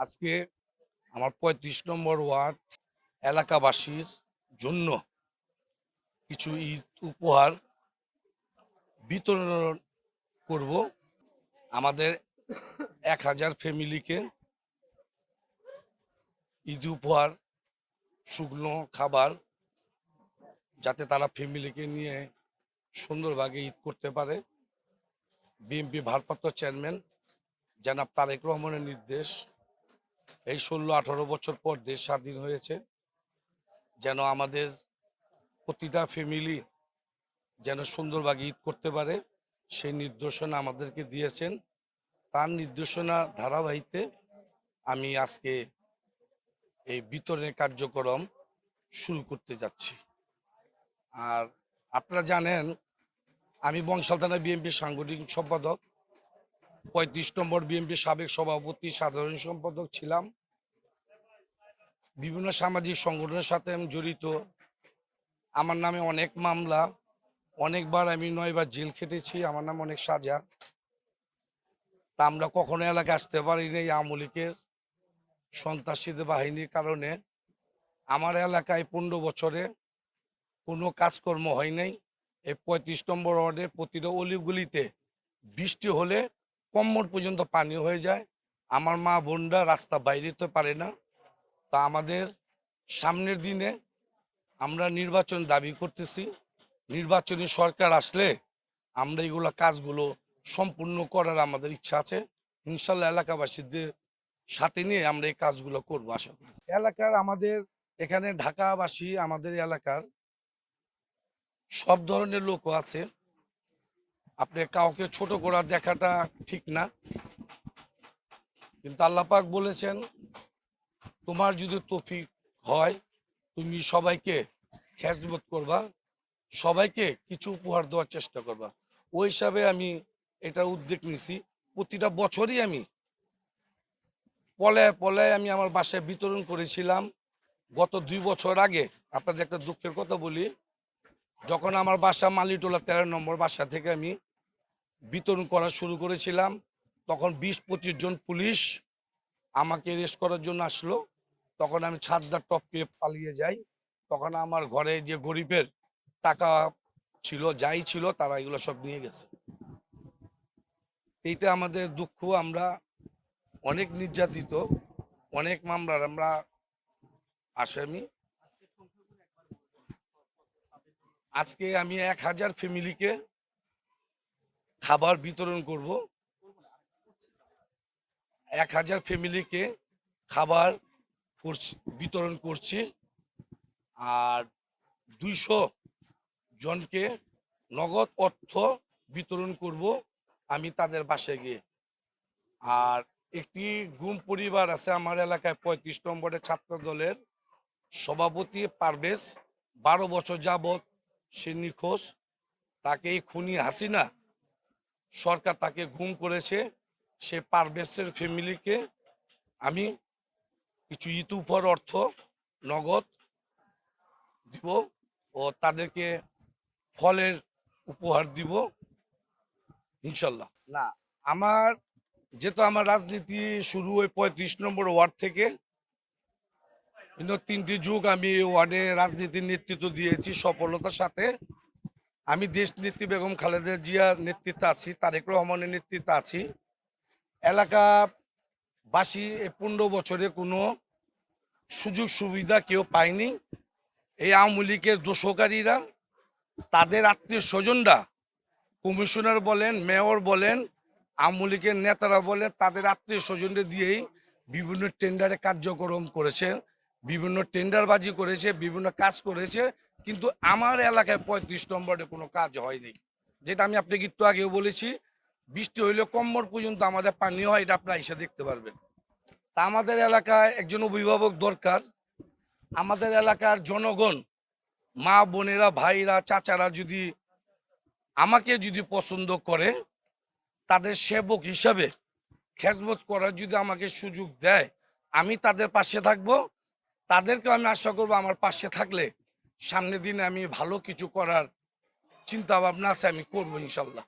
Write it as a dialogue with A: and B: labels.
A: আজকে আমার ৩৫ নম্বর ওয়ার্ড এলাকাবাসীর জন্য কিছু ঈদ উপহার বিতরণ করব। আমাদের ১,০০০ ফ্যামিলিকে ঈদ উপহার, শুকনো খাবার, যাতে তারা ফ্যামিলিকে নিয়ে সুন্দরভাবে ঈদ করতে পারে। বিএনপি ভারপ্রাপ্ত চেয়ারম্যান জনাব তারেক রহমানের নির্দেশ, এই ১৬-১৮ বছর পর দেশ স্বাধীন হয়েছে, যেন আমাদের প্রতিটা ফ্যামিলি যেন সুন্দরভাবে ঈদ করতে পারে, সেই নির্দেশনা আমাদেরকে দিয়েছেন। তার নির্দেশনা ধারাবাহিকতে আমি আজকে এই বিতরণের কার্যক্রম শুরু করতে যাচ্ছি। আর আপনারা জানেন, আমি বংশাল থানা বিএনপির সাংগঠনিক সম্পাদক, ৩৫ নম্বর বিএনপির সাবেক সভাপতি, সাধারণ সম্পাদক ছিলাম। বিভিন্ন সামাজিক সংগঠনের সাথে আমি জড়িত। আমার নামে অনেক মামলা, অনেকবার আমি ৯ বার জেল খেটেছি, আমার নামে অনেক সাজা। তা আমরা কখনো এলাকায় আসতে পারিনি এই আওয়ামী লীগের সন্ত্রাসী বাহিনীর কারণে। আমার এলাকায় ১৫ বছরে কোনো কাজকর্ম হয় নাই। এই ৩৫ নম্বর ওয়ার্ডের প্রতিটা অলিগুলিতে বৃষ্টি হলে কোমর পর্যন্ত পানি হয়ে যায়। আমার মা বোনরা রাস্তা বাইরে হতে পারে না। তা আমাদের সামনের দিনে আমরা নির্বাচন দাবি করতেছি। নির্বাচনী সরকার আসলে আমরা এগুলো কাজগুলো সম্পূর্ণ করার আমাদের ইচ্ছা আছে। ইনশাল্লাহ এলাকাবাসীদের সাথে নিয়ে আমরা এই কাজগুলো করবো আশা করি। এলাকার আমাদের এখানে ঢাকাবাসী, আমাদের এলাকার সব ধরনের লোকও আছে। আপনি কাউকে ছোট করা দেখাটা ঠিক না, কিন্তু আল্লাহ পাক বলেছেন, তোমার যদি তৌফিক হয় তুমি সবাইকে খেজমত করবা, সবাইকে কিছু উপহার দেওয়ার চেষ্টা করবা। ওই হিসাবে আমি এটা উদ্যোগ নিছি। প্রতিটা বছরই আমি পলায় পলায় আমি আমার বাসায় বিতরণ করেছিলাম। গত ২ বছর আগে আপনাদের একটা দুঃখের কথা বলি, যখন আমার বাসা মালিটোলা ১৩ নম্বর বাসা থেকে আমি বিতরণ করা শুরু করেছিলাম, তখন ২০-২৫ জন পুলিশ আমাকে অ্যারেস্ট করার জন্য আসলো। তখন আমি ছাদদার টপকে পালিয়ে যাই। তখন আমার ঘরে যে গরিবের টাকা ছিল, যাই ছিল, তারা এগুলো সব নিয়ে গেছে। এইটা আমাদের দুঃখ। আমরা অনেক নির্যাতিত, অনেক মামলার আমরা আসামি। আজকে আমি ১,০০০ ফ্যামিলিকে খাবার বিতরণ করব। ১,০০০ ফ্যামিলিকে খাবার বিতরণ করছি। আর ২০০ জনকে নগদ অর্থ বিতরণ করব আমি তাদের বাসায় গিয়ে। আর একটি গুম পরিবার আছে আমার এলাকায়, ৩৫ নম্বরের ছাত্র দলের সভাপতি পারভেজ, ১২ বছর যাবৎ সে নিখোঁজ। তাকে এই খুনি হাসিনা সরকার তাকে গুম করেছে। সে পারভেজের ফ্যামিলিকে আমি কিছু ইতিউপহার অর্থ নগদ দিব ও তাদেরকে ফলের উপহার দিব ইনশাল্লাহ। না, আমার যেহেতু আমার রাজনীতি শুরু হয় ৩৫ নম্বর ওয়ার্ড থেকে, কিন্তু ৩টি যুগ আমি ওয়ার্ডে রাজনীতির নেতৃত্ব দিয়েছি সফলতার সাথে। আমি দেশ নেত্রী বেগম খালেদা জিয়ার নেতৃত্বে আছি, তারেক রহমানের নেতৃত্বে আছি। এলাকাবাসী ১৫ বছরে কোনো সুযোগ সুবিধা কেউ পায়নি। এই আওয়ামী লীগের দোষকারীরা, তাদের আত্মীয় স্বজনরা, কমিশনার বলেন, মেয়র বলেন, আওয়ামী লীগের নেতারা বলেন, তাদের আত্মীয় স্বজনদের দিয়েই বিভিন্ন টেন্ডারে কার্যক্রম করেছে, বিভিন্ন টেন্ডারবাজি করেছে, বিভিন্ন কাজ করেছে। কিন্তু আমার এলাকায় ৩৫ নম্বরে কোনো কাজ হয়নি। যেটা আমি আপনাকে একটু আগেও বলেছি, বৃষ্টি হইলে কোমর পর্যন্ত আমাদের পানি হয়, এটা আপনারা এসে দেখতে পারবেন। তা আমাদের এলাকায় একজন অভিভাবক দরকার। আমাদের এলাকার জনগণ, মা বোনেরা, ভাইরা, চাচারা যদি আমাকে পছন্দ করে, তাদের সেবক হিসাবে খেজমত করার যদি আমাকে সুযোগ দেয়, আমি তাদের পাশে থাকব। তাদেরকে আমি আশা করবো আমার পাশে থাকলে সামনের দিনে আমি ভালো কিছু করার চিন্তা ভাবনা আছে, আমি করবো ইনশাল্লাহ।